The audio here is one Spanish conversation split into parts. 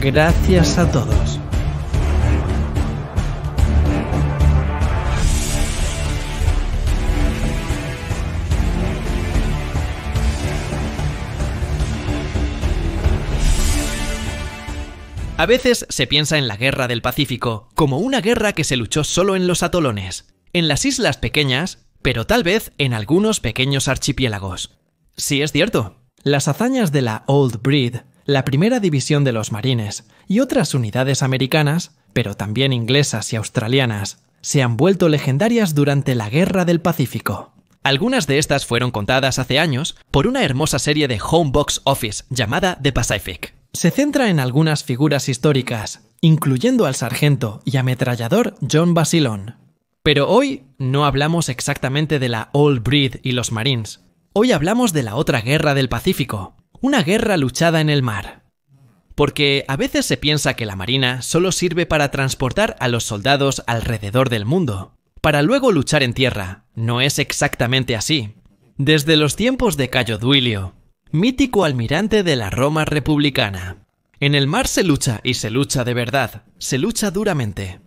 Gracias a todos. A veces se piensa en la Guerra del Pacífico como una guerra que se luchó solo en los atolones, en las islas pequeñas, pero tal vez en algunos pequeños archipiélagos. Sí, es cierto. Las hazañas de la Old Breed, la primera división de los marines y otras unidades americanas, pero también inglesas y australianas, se han vuelto legendarias durante la Guerra del Pacífico. Algunas de estas fueron contadas hace años por una hermosa serie de Home Box Office llamada The Pacific. Se centra en algunas figuras históricas, incluyendo al sargento y ametrallador John Basilone. Pero hoy no hablamos exactamente de la Old Breed y los Marines. Hoy hablamos de la otra Guerra del Pacífico, una guerra luchada en el mar. Porque a veces se piensa que la Marina solo sirve para transportar a los soldados alrededor del mundo, para luego luchar en tierra. No es exactamente así. Desde los tiempos de Cayo Duilio, mítico almirante de la Roma republicana. En el mar se lucha y se lucha de verdad, se lucha duramente.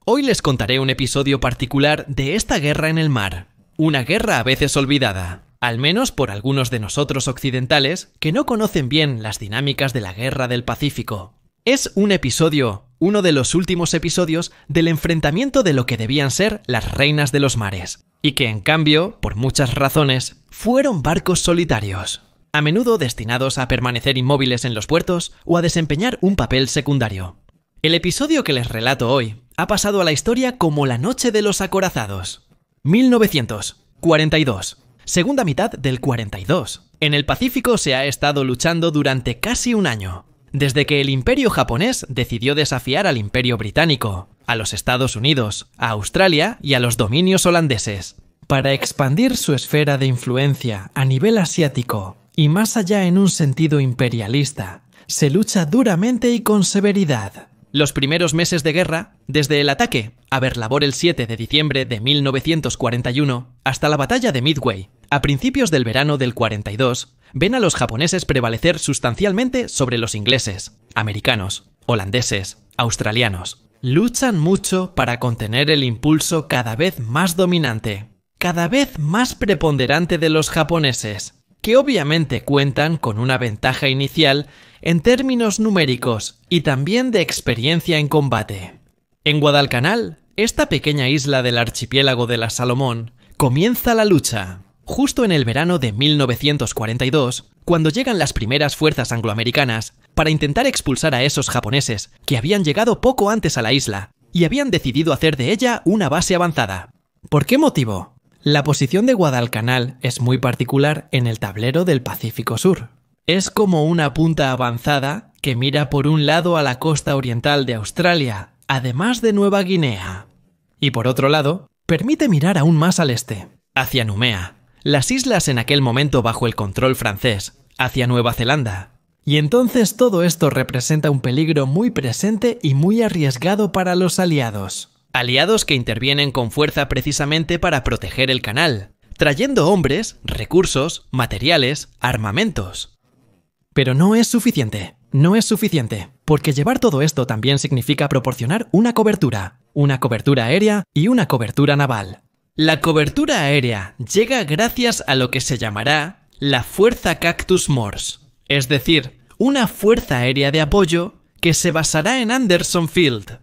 Hoy les contaré un episodio particular de esta guerra en el mar, una guerra a veces olvidada, al menos por algunos de nosotros occidentales que no conocen bien las dinámicas de la Guerra del Pacífico. Es un episodio, uno de los últimos episodios del enfrentamiento de lo que debían ser las reinas de los mares, y que en cambio, por muchas razones, fueron barcos solitarios, a menudo destinados a permanecer inmóviles en los puertos o a desempeñar un papel secundario. El episodio que les relato hoy ha pasado a la historia como la Noche de los Acorazados. 1942. Segunda mitad del 42. En el Pacífico se ha estado luchando durante casi un año, desde que el Imperio japonés decidió desafiar al Imperio británico, a los Estados Unidos, a Australia y a los dominios holandeses. Para expandir su esfera de influencia a nivel asiático y más allá en un sentido imperialista, se lucha duramente y con severidad. Los primeros meses de guerra, desde el ataque a Pearl Harbor el 7 de diciembre de 1941 hasta la batalla de Midway, a principios del verano del 42, ven a los japoneses prevalecer sustancialmente sobre los ingleses, americanos, holandeses, australianos. Luchan mucho para contener el impulso cada vez más dominante, cada vez más preponderante de los japoneses, que obviamente cuentan con una ventaja inicial en términos numéricos y también de experiencia en combate. En Guadalcanal, esta pequeña isla del archipiélago de las Salomón, comienza la lucha. Justo en el verano de 1942, cuando llegan las primeras fuerzas angloamericanas para intentar expulsar a esos japoneses que habían llegado poco antes a la isla y habían decidido hacer de ella una base avanzada. ¿Por qué motivo? La posición de Guadalcanal es muy particular en el tablero del Pacífico Sur. Es como una punta avanzada que mira por un lado a la costa oriental de Australia, además de Nueva Guinea. Y por otro lado, permite mirar aún más al este, hacia Numea, las islas en aquel momento bajo el control francés, hacia Nueva Zelanda. Y entonces todo esto representa un peligro muy presente y muy arriesgado para los aliados. Aliados que intervienen con fuerza precisamente para proteger el canal, trayendo hombres, recursos, materiales, armamentos. Pero no es suficiente, porque llevar todo esto también significa proporcionar una cobertura aérea y una cobertura naval. La cobertura aérea llega gracias a lo que se llamará la Fuerza Cactus Morse, es decir, una fuerza aérea de apoyo que se basará en Anderson Field.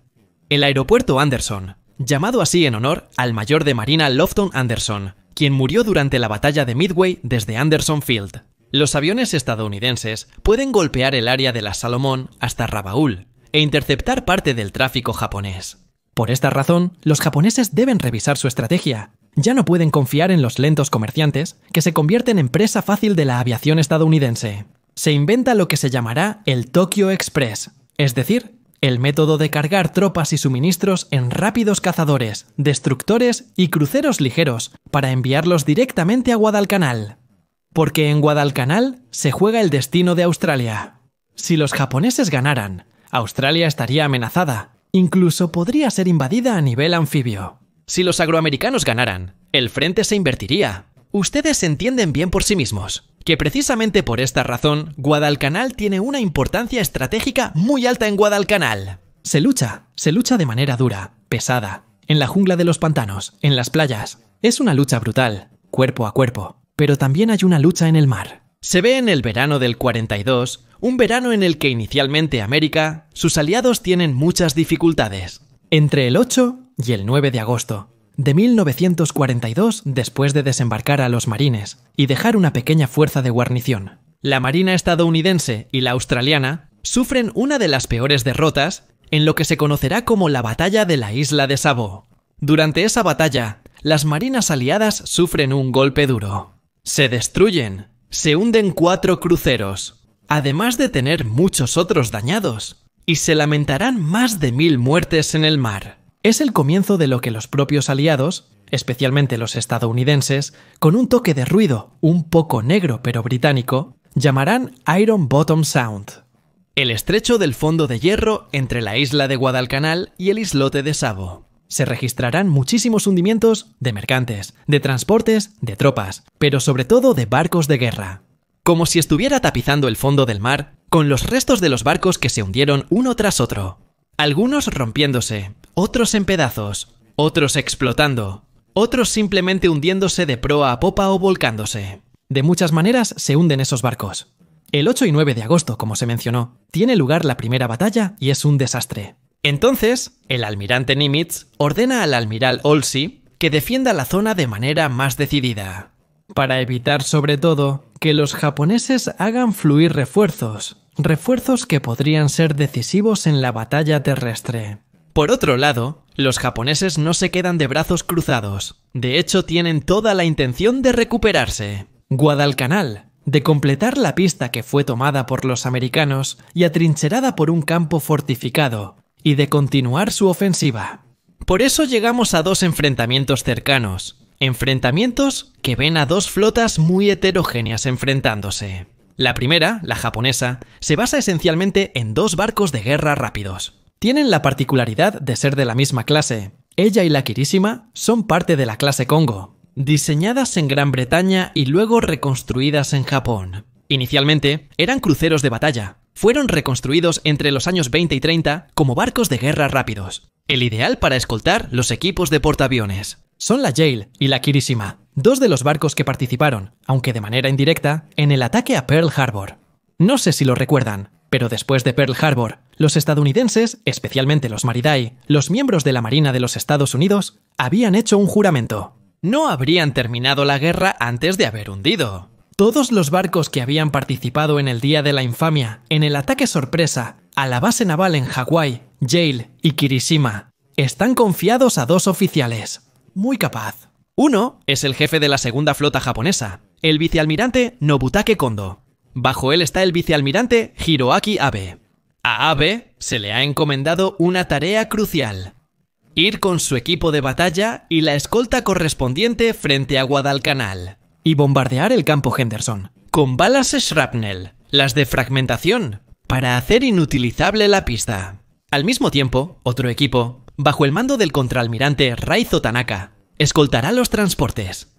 El aeropuerto Anderson, llamado así en honor al mayor de marina Lofton Anderson, quien murió durante la batalla de Midway desde Anderson Field. Los aviones estadounidenses pueden golpear el área de las Salomón hasta Rabaul e interceptar parte del tráfico japonés. Por esta razón, los japoneses deben revisar su estrategia. Ya no pueden confiar en los lentos comerciantes que se convierten en presa fácil de la aviación estadounidense. Se inventa lo que se llamará el Tokyo Express, es decir, el método de cargar tropas y suministros en rápidos cazadores, destructores y cruceros ligeros para enviarlos directamente a Guadalcanal. Porque en Guadalcanal se juega el destino de Australia. Si los japoneses ganaran, Australia estaría amenazada, incluso podría ser invadida a nivel anfibio. Si los agroamericanos ganaran, el frente se invertiría. Ustedes se entienden bien por sí mismos. que precisamente por esta razón Guadalcanal tiene una importancia estratégica muy alta en Guadalcanal. Se lucha de manera dura, pesada, en la jungla de los pantanos, en las playas. Es una lucha brutal, cuerpo a cuerpo, pero también hay una lucha en el mar. Se ve en el verano del 42, un verano en el que inicialmente América, sus aliados tienen muchas dificultades. Entre el 8 y el 9 de agosto de 1942, después de desembarcar a los marines y dejar una pequeña fuerza de guarnición, la Marina estadounidense y la australiana sufren una de las peores derrotas en lo que se conocerá como la Batalla de la Isla de Savo. Durante esa batalla, las marinas aliadas sufren un golpe duro. Se destruyen, se hunden 4 cruceros, además de tener muchos otros dañados, y se lamentarán más de 1000 muertes en el mar. Es el comienzo de lo que los propios aliados, especialmente los estadounidenses, con un toque de ruido un poco negro pero británico, llamarán Iron Bottom Sound. El estrecho del fondo de hierro entre la isla de Guadalcanal y el islote de Savo. Se registrarán muchísimos hundimientos de mercantes, de transportes, de tropas, pero sobre todo de barcos de guerra. Como si estuviera tapizando el fondo del mar con los restos de los barcos que se hundieron uno tras otro. Algunos rompiéndose, otros en pedazos, otros explotando, otros simplemente hundiéndose de proa a popa o volcándose. De muchas maneras se hunden esos barcos. El 8 y 9 de agosto, como se mencionó, tiene lugar la primera batalla y es un desastre. Entonces, el almirante Nimitz ordena al almiral Olsey que defienda la zona de manera más decidida. Para evitar, sobre todo, que los japoneses hagan fluir refuerzos que podrían ser decisivos en la batalla terrestre. Por otro lado, los japoneses no se quedan de brazos cruzados. De hecho, tienen toda la intención de recuperarse. Guadalcanal, de completar la pista que fue tomada por los americanos y atrincherada por un campo fortificado, y de continuar su ofensiva. Por eso llegamos a 2 enfrentamientos cercanos. Enfrentamientos que ven a 2 flotas muy heterogéneas enfrentándose. La primera, la japonesa, se basa esencialmente en 2 barcos de guerra rápidos. Tienen la particularidad de ser de la misma clase. Ella y la Kirishima son parte de la clase Kongo, diseñadas en Gran Bretaña y luego reconstruidas en Japón. Inicialmente, eran cruceros de batalla. Fueron reconstruidos entre los años 20 y 30 como barcos de guerra rápidos, el ideal para escoltar los equipos de portaaviones. Son la Yale y la Kirishima, 2 de los barcos que participaron, aunque de manera indirecta, en el ataque a Pearl Harbor. No sé si lo recuerdan, pero después de Pearl Harbor, los estadounidenses, especialmente los Maridai, los miembros de la Marina de los Estados Unidos, habían hecho un juramento. No habrían terminado la guerra antes de haber hundido. Todos los barcos que habían participado en el Día de la Infamia, en el ataque sorpresa a la base naval en Hawái, Yale y Kirishima, están confiados a 2 oficiales. Muy capaz. Uno es el jefe de la segunda flota japonesa, el vicealmirante Nobutake Kondo. Bajo él está el vicealmirante Hiroaki Abe. A Abe se le ha encomendado una tarea crucial: ir con su equipo de batalla y la escolta correspondiente frente a Guadalcanal. Y bombardear el campo Henderson. Con balas shrapnel, las de fragmentación, para hacer inutilizable la pista. Al mismo tiempo, otro equipo, bajo el mando del contraalmirante Raizo Tanaka, escoltará los transportes.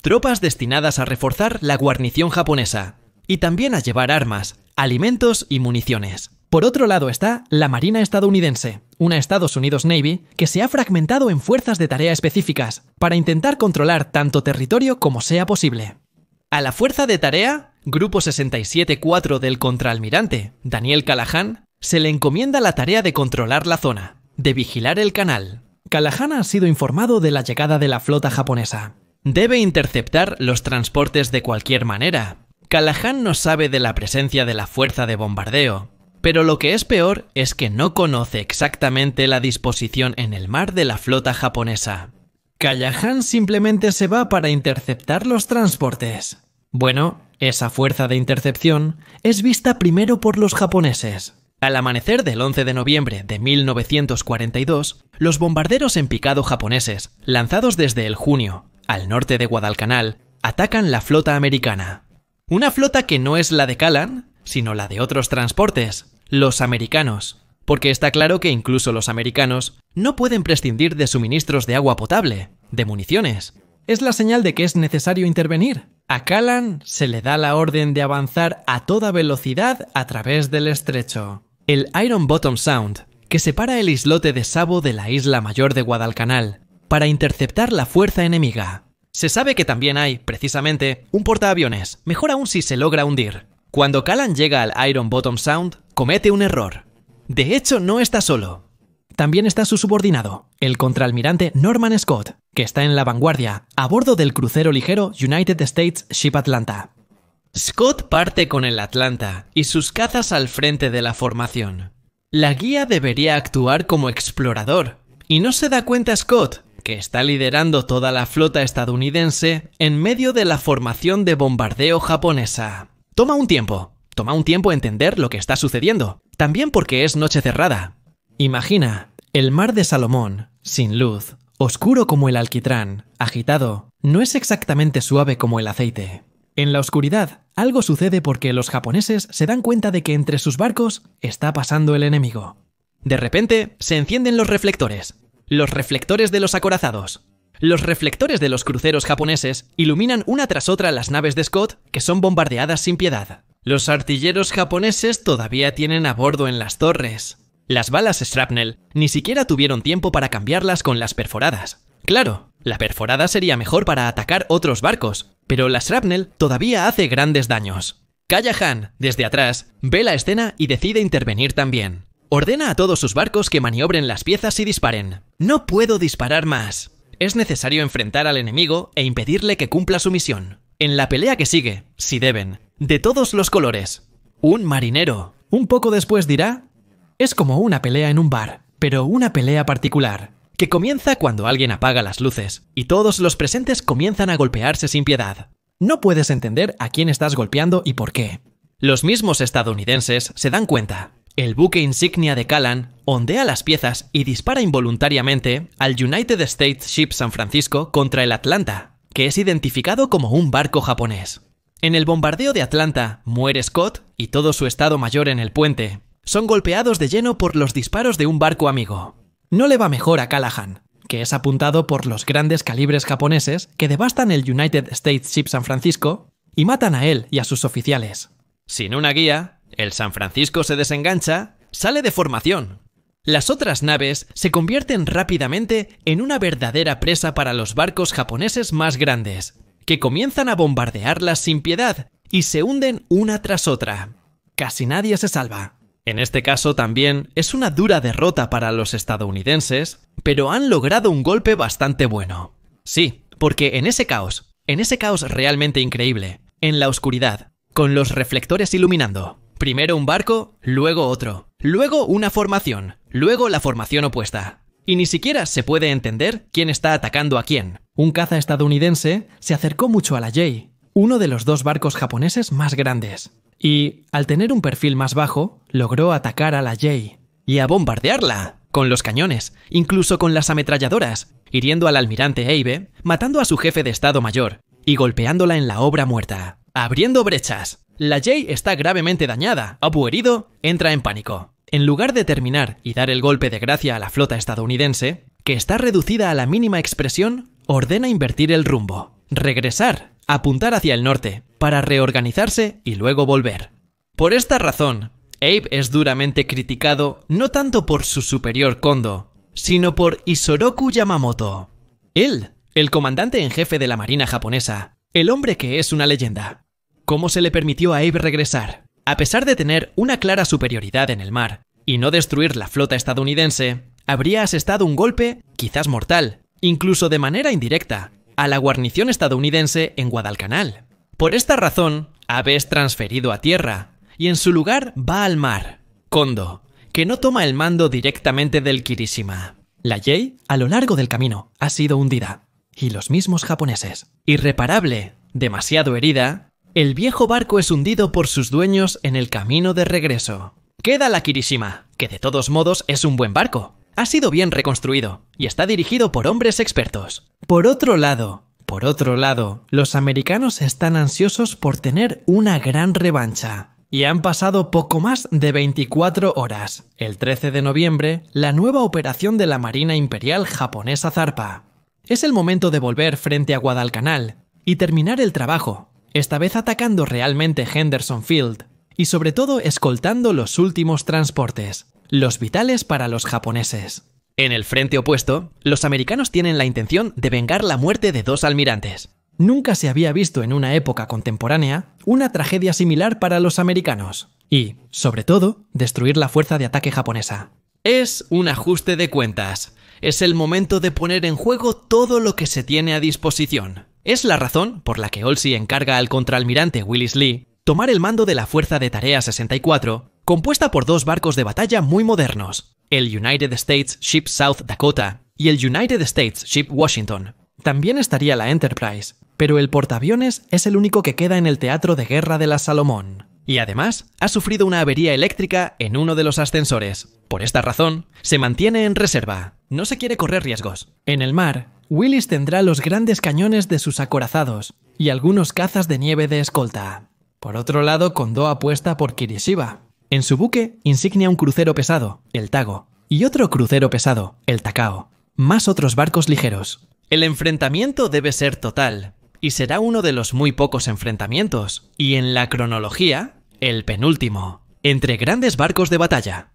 Tropas destinadas a reforzar la guarnición japonesa, y también a llevar armas, alimentos y municiones. Por otro lado está la Marina estadounidense, una Estados Unidos Navy que se ha fragmentado en fuerzas de tarea específicas para intentar controlar tanto territorio como sea posible. A la fuerza de tarea, Grupo 67-4 del contraalmirante Daniel Callahan, se le encomienda la tarea de controlar la zona, de vigilar el canal. Callahan ha sido informado de la llegada de la flota japonesa. Debe interceptar los transportes de cualquier manera. Callahan no sabe de la presencia de la fuerza de bombardeo, pero lo que es peor es que no conoce exactamente la disposición en el mar de la flota japonesa. Callahan simplemente se va para interceptar los transportes. Bueno, esa fuerza de intercepción es vista primero por los japoneses. Al amanecer del 11 de noviembre de 1942, los bombarderos en picado japoneses, lanzados desde el Junio, al norte de Guadalcanal, atacan la flota americana. Una flota que no es la de Callan, sino la de otros transportes, los americanos. Porque está claro que incluso los americanos no pueden prescindir de suministros de agua potable, de municiones. es la señal de que es necesario intervenir. A Callan se le da la orden de avanzar a toda velocidad a través del estrecho. El Iron Bottom Sound, que separa el islote de Savo de la isla mayor de Guadalcanal, para interceptar la fuerza enemiga. Se sabe que también hay, precisamente, un portaaviones, mejor aún si se logra hundir. Cuando Callan llega al Iron Bottom Sound, comete un error. De hecho, no está solo. También está su subordinado, el contraalmirante Norman Scott, que está en la vanguardia, a bordo del crucero ligero United States Ship Atlanta. Scott parte con el Atlanta y sus cazas al frente de la formación. La guía debería actuar como explorador, y no se da cuenta Scott, que está liderando toda la flota estadounidense en medio de la formación de bombardeo japonesa. Toma un tiempo entender lo que está sucediendo, también porque es noche cerrada. Imagina, el mar de Salomón, sin luz, oscuro como el alquitrán, agitado, no es exactamente suave como el aceite. En la oscuridad, algo sucede porque los japoneses se dan cuenta de que entre sus barcos está pasando el enemigo. De repente, se encienden los reflectores de los acorazados. Los reflectores de los cruceros japoneses iluminan una tras otra las naves de Scott, que son bombardeadas sin piedad. Los artilleros japoneses todavía tienen a bordo en las torres. Las balas shrapnel ni siquiera tuvieron tiempo para cambiarlas con las perforadas. Claro, la perforada sería mejor para atacar otros barcos, pero la shrapnel todavía hace grandes daños. Callahan, desde atrás, ve la escena y decide intervenir también. Ordena a todos sus barcos que maniobren las piezas y disparen. No puedo disparar más. Es necesario enfrentar al enemigo e impedirle que cumpla su misión. En la pelea que sigue, si deben, de todos los colores. Un marinero. Un poco después dirá: es como una pelea en un bar, pero una pelea particular, que comienza cuando alguien apaga las luces y todos los presentes comienzan a golpearse sin piedad. No puedes entender a quién estás golpeando y por qué. Los mismos estadounidenses se dan cuenta. El buque insignia de Callan ondea las piezas y dispara involuntariamente al United States Ship San Francisco contra el Atlanta, que es identificado como un barco japonés. En el bombardeo de Atlanta muere Scott y todo su estado mayor en el puente. Son golpeados de lleno por los disparos de un barco amigo. No le va mejor a Callahan, que es apuntado por los grandes calibres japoneses que devastan el United States Ship San Francisco y matan a él y a sus oficiales. Sin una guía, el San Francisco se desengancha, sale de formación. Las otras naves se convierten rápidamente en una verdadera presa para los barcos japoneses más grandes, que comienzan a bombardearlas sin piedad y se hunden una tras otra. Casi nadie se salva. En este caso también es una dura derrota para los estadounidenses, pero han logrado un golpe bastante bueno. Sí, porque en ese caos realmente increíble, en la oscuridad, con los reflectores iluminando, primero un barco, luego otro, luego una formación, luego la formación opuesta. Y ni siquiera se puede entender quién está atacando a quién. Un caza estadounidense se acercó mucho a la Jay, uno de los dos barcos japoneses más grandes. Y, al tener un perfil más bajo, logró atacar a la Jay y a bombardearla, con los cañones, incluso con las ametralladoras, hiriendo al almirante Abe, matando a su jefe de Estado Mayor y golpeándola en la obra muerta, abriendo brechas. La Jay está gravemente dañada. Abu, herido, entra en pánico. En lugar de terminar y dar el golpe de gracia a la flota estadounidense, que está reducida a la mínima expresión, ordena invertir el rumbo, regresar, apuntar hacia el norte, para reorganizarse y luego volver. Por esta razón, Abe es duramente criticado no tanto por su superior Kondo, sino por Isoroku Yamamoto. Él, el comandante en jefe de la marina japonesa, el hombre que es una leyenda. ¿Cómo se le permitió a Abe regresar? A pesar de tener una clara superioridad en el mar y no destruir la flota estadounidense, habría asestado un golpe, quizás mortal, incluso de manera indirecta, a la guarnición estadounidense en Guadalcanal. Por esta razón, Abe es transferido a tierra y en su lugar va al mar, Kondo, que no toma el mando directamente del Kirishima. La Jay, a lo largo del camino, ha sido hundida. Y los mismos japoneses. Irreparable, demasiado herida, el viejo barco es hundido por sus dueños en el camino de regreso. Queda la Kirishima, que de todos modos es un buen barco. Ha sido bien reconstruido y está dirigido por hombres expertos. Por otro lado, los americanos están ansiosos por tener una gran revancha. Y han pasado poco más de 24 horas. El 13 de noviembre, la nueva operación de la Marina Imperial japonesa zarpa. Es el momento de volver frente a Guadalcanal y terminar el trabajo, esta vez atacando realmente Henderson Field y sobre todo escoltando los últimos transportes, los vitales para los japoneses. En el frente opuesto, los americanos tienen la intención de vengar la muerte de 2 almirantes. Nunca se había visto en una época contemporánea una tragedia similar para los americanos y, sobre todo, destruir la fuerza de ataque japonesa. Es un ajuste de cuentas. Es el momento de poner en juego todo lo que se tiene a disposición. Es la razón por la que Olsey encarga al contraalmirante Willis Lee tomar el mando de la Fuerza de Tarea 64, compuesta por 2 barcos de batalla muy modernos, el United States Ship South Dakota y el United States Ship Washington. También estaría la Enterprise, pero el portaaviones es el único que queda en el teatro de guerra de las Salomón. Y además, ha sufrido una avería eléctrica en uno de los ascensores. Por esta razón, se mantiene en reserva. No se quiere correr riesgos. En el mar, Willis tendrá los grandes cañones de sus acorazados y algunos cazas de nieve de escolta. Por otro lado, Kondō apuesta por Kirishiba. En su buque insignia un crucero pesado, el Tago, y otro crucero pesado, el Takao, más otros barcos ligeros. El enfrentamiento debe ser total, y será uno de los muy pocos enfrentamientos, y en la cronología, el penúltimo, entre grandes barcos de batalla.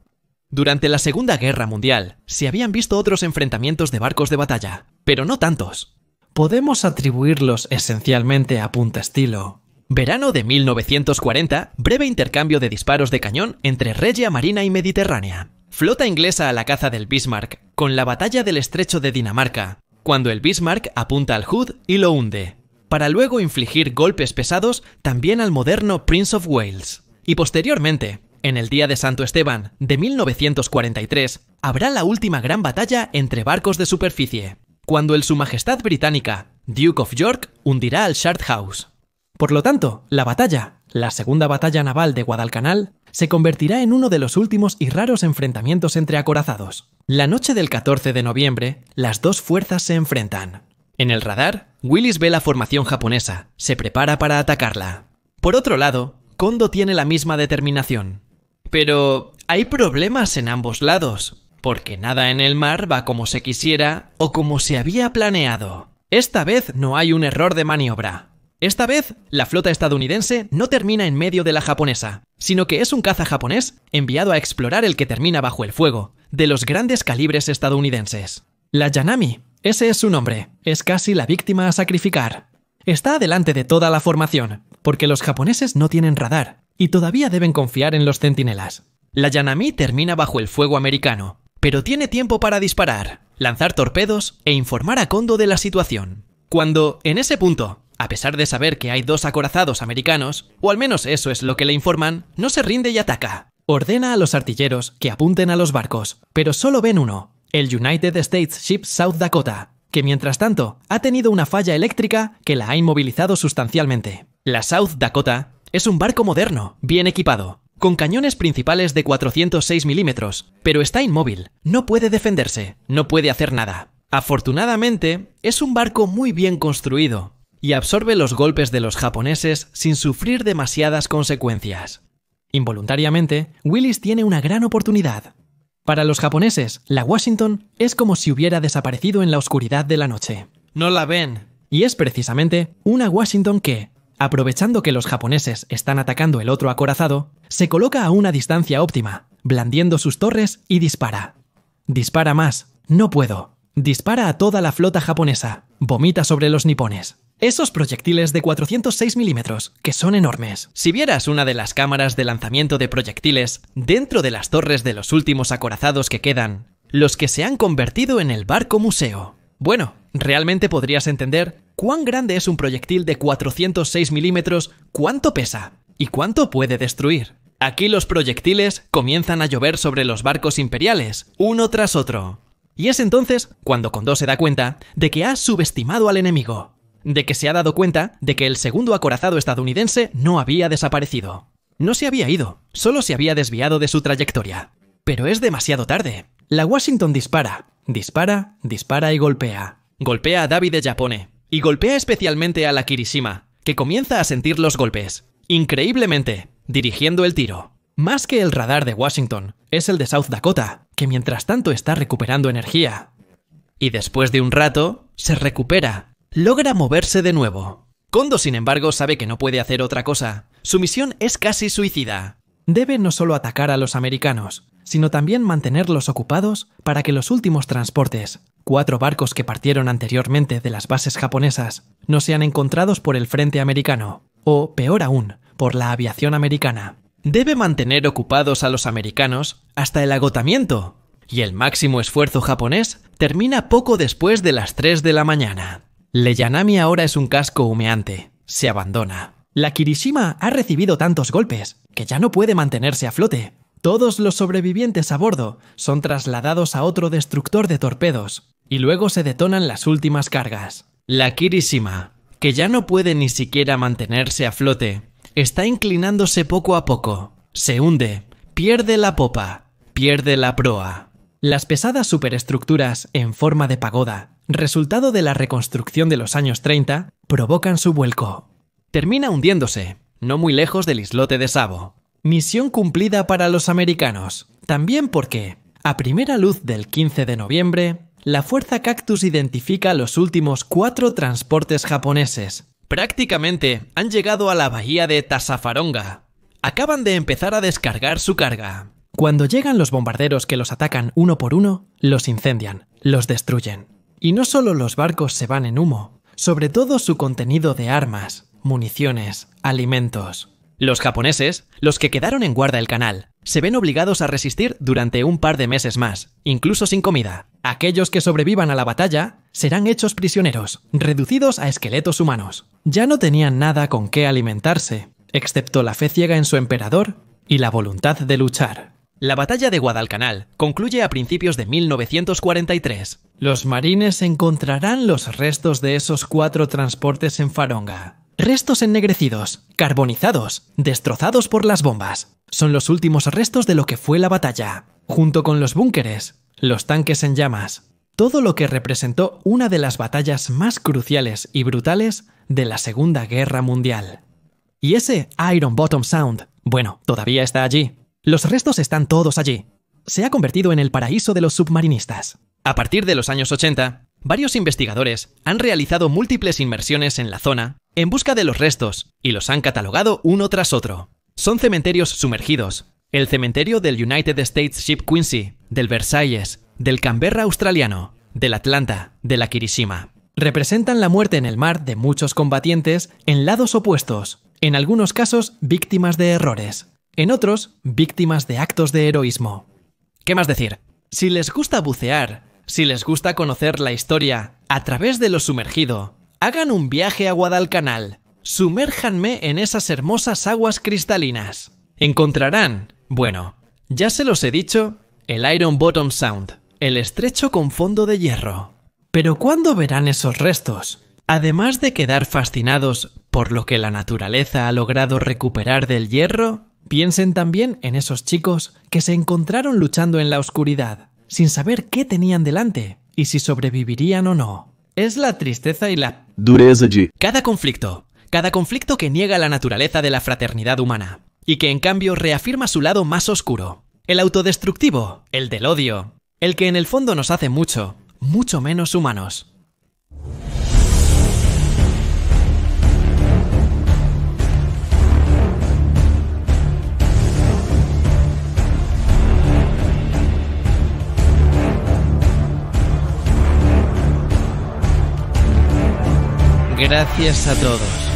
Durante la Segunda Guerra Mundial, se habían visto otros enfrentamientos de barcos de batalla, pero no tantos. Podemos atribuirlos esencialmente a punta estilo. Verano de 1940, breve intercambio de disparos de cañón entre Regia Marina y Mediterránea. Flota inglesa a la caza del Bismarck, con la batalla del Estrecho de Dinamarca, cuando el Bismarck apunta al Hood y lo hunde, para luego infligir golpes pesados también al moderno Prince of Wales. Y posteriormente, en el día de Santo Esteban de 1943, habrá la última gran batalla entre barcos de superficie, cuando el Su Majestad Británica, Duke of York, hundirá al Charthouse. Por lo tanto, la batalla, la segunda batalla naval de Guadalcanal, se convertirá en uno de los últimos y raros enfrentamientos entre acorazados. La noche del 14 de noviembre, las 2 fuerzas se enfrentan. En el radar, Willis ve la formación japonesa, se prepara para atacarla. Por otro lado, Kondō tiene la misma determinación. Pero hay problemas en ambos lados, porque nada en el mar va como se quisiera o como se había planeado. Esta vez no hay un error de maniobra. Esta vez, la flota estadounidense no termina en medio de la japonesa, sino que es un caza japonés enviado a explorar el que termina bajo el fuego, de los grandes calibres estadounidenses. La Yanami, ese es su nombre, es casi la víctima a sacrificar. Está adelante de toda la formación, porque los japoneses no tienen radar, y todavía deben confiar en los centinelas. La Yanami termina bajo el fuego americano, pero tiene tiempo para disparar, lanzar torpedos e informar a Kondō de la situación. Cuando, en ese punto, a pesar de saber que hay 2 acorazados americanos, o al menos eso es lo que le informan, no se rinde y ataca. Ordena a los artilleros que apunten a los barcos, pero solo ven uno, el United States Ship South Dakota, que mientras tanto ha tenido una falla eléctrica que la ha inmovilizado sustancialmente. La South Dakota es un barco moderno, bien equipado, con cañones principales de 406 milímetros, pero está inmóvil, no puede defenderse, no puede hacer nada. Afortunadamente, es un barco muy bien construido y absorbe los golpes de los japoneses sin sufrir demasiadas consecuencias. Involuntariamente, Willis tiene una gran oportunidad. Para los japoneses, la Washington es como si hubiera desaparecido en la oscuridad de la noche. No la ven. Y es precisamente una Washington que, aprovechando que los japoneses están atacando el otro acorazado, se coloca a una distancia óptima, blandiendo sus torres y dispara. Dispara más. No puedo. Dispara a toda la flota japonesa. Vomita sobre los nipones. Esos proyectiles de 406 milímetros, que son enormes. Si vieras una de las cámaras de lanzamiento de proyectiles dentro de las torres de los últimos acorazados que quedan, los que se han convertido en el barco museo. Bueno, realmente podrías entender cuán grande es un proyectil de 406 milímetros, cuánto pesa y cuánto puede destruir. Aquí los proyectiles comienzan a llover sobre los barcos imperiales, uno tras otro. Y es entonces cuando Kondō se da cuenta de que ha subestimado al enemigo. De que se ha dado cuenta de que el segundo acorazado estadounidense no había desaparecido. No se había ido, solo se había desviado de su trayectoria. Pero es demasiado tarde. La Washington dispara, dispara, dispara y golpea. Golpea a Davide Giappone, y golpea especialmente a la Kirishima, que comienza a sentir los golpes, increíblemente, dirigiendo el tiro. Más que el radar de Washington, es el de South Dakota, que mientras tanto está recuperando energía. y después de un rato se recupera, logra moverse de nuevo. Kondo, sin embargo, sabe que no puede hacer otra cosa. Su misión es casi suicida. Debe no solo atacar a los americanos, sino también mantenerlos ocupados para que los últimos transportes, 4 barcos que partieron anteriormente de las bases japonesas, no sean encontrados por el frente americano, o, peor aún, por la aviación americana. Debe mantener ocupados a los americanos hasta el agotamiento, y el máximo esfuerzo japonés termina poco después de las 3 de la mañana. Le Yanami ahora es un casco humeante. Se abandona. La Kirishima ha recibido tantos golpes que ya no puede mantenerse a flote. Todos los sobrevivientes a bordo son trasladados a otro destructor de torpedos y luego se detonan las últimas cargas. La Kirishima, que ya no puede ni siquiera mantenerse a flote, está inclinándose poco a poco. Se hunde, pierde la popa, pierde la proa. Las pesadas superestructuras en forma de pagoda, resultado de la reconstrucción de los años 30, provocan su vuelco. Termina hundiéndose, no muy lejos del islote de Savo. Misión cumplida para los americanos, también porque, a primera luz del 15 de noviembre, la Fuerza Cactus identifica los últimos 4 transportes japoneses. Prácticamente han llegado a la bahía de Tasafaronga. Acaban de empezar a descargar su carga. Cuando llegan los bombarderos que los atacan uno por uno, los incendian, los destruyen. Y no solo los barcos se van en humo, sobre todo su contenido de armas, municiones, alimentos. Los japoneses, los que quedaron en guarda el canal, se ven obligados a resistir durante un par de meses más, incluso sin comida. Aquellos que sobrevivan a la batalla serán hechos prisioneros, reducidos a esqueletos humanos. Ya no tenían nada con qué alimentarse, excepto la fe ciega en su emperador y la voluntad de luchar. La batalla de Guadalcanal concluye a principios de 1943. Los marines encontrarán los restos de esos 4 transportes en Faronga. Restos ennegrecidos, carbonizados, destrozados por las bombas. Son los últimos restos de lo que fue la batalla, junto con los búnkeres, los tanques en llamas, todo lo que representó una de las batallas más cruciales y brutales de la Segunda Guerra Mundial. Y ese Iron Bottom Sound, bueno, todavía está allí. Los restos están todos allí. Se ha convertido en el paraíso de los submarinistas. A partir de los años 80, varios investigadores han realizado múltiples inmersiones en la zona en busca de los restos y los han catalogado uno tras otro. Son cementerios sumergidos. El cementerio del United States Ship Quincy, del Versailles, del Canberra australiano, del Atlanta, de la Kirishima. Representan la muerte en el mar de muchos combatientes en lados opuestos, en algunos casos víctimas de errores, en otros víctimas de actos de heroísmo. ¿Qué más decir? Si les gusta bucear, si les gusta conocer la historia a través de lo sumergido, hagan un viaje a Guadalcanal. Sumérjanme en esas hermosas aguas cristalinas. Encontrarán, bueno, ya se los he dicho, el Iron Bottom Sound, el estrecho con fondo de hierro. ¿Pero cuándo verán esos restos? Además de quedar fascinados por lo que la naturaleza ha logrado recuperar del hierro, piensen también en esos chicos que se encontraron luchando en la oscuridad, sin saber qué tenían delante y si sobrevivirían o no. Es la tristeza y la dureza de cada conflicto que niega la naturaleza de la fraternidad humana y que en cambio reafirma su lado más oscuro, el autodestructivo, el del odio, el que en el fondo nos hace mucho, mucho menos humanos. Gracias a todos.